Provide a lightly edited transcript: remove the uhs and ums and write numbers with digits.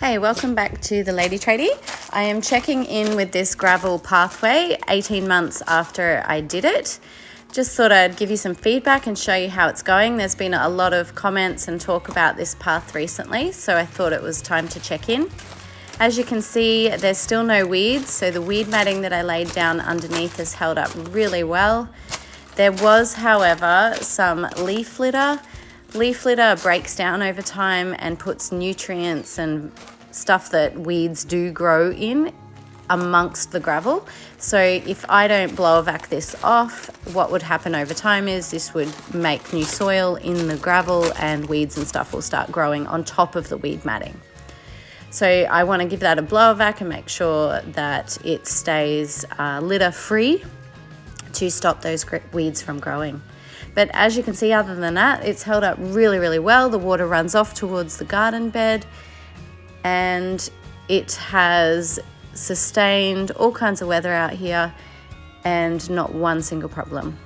Hey, welcome back to the Lady Tradie. I am checking in with this gravel pathway 18 months after I did it. Just thought I'd give you some feedback and show you how it's going. There's been a lot of comments and talk about this path recently, so I thought it was time to check in. As you can see, there's still no weeds, so the weed matting that I laid down underneath has held up really well. There was, however, some leaf litter. Leaf litter breaks down over time and puts nutrients and stuff that weeds do grow in amongst the gravel. So if I don't blow vac this off, what would happen over time is this would make new soil in the gravel and weeds and stuff will start growing on top of the weed matting. So I want to give that a blow vac and make sure that it stays litter free to stop those weeds from growing. But as you can see, other than that, it's held up really, really well. The water runs off towards the garden bed and it has sustained all kinds of weather out here and not one single problem.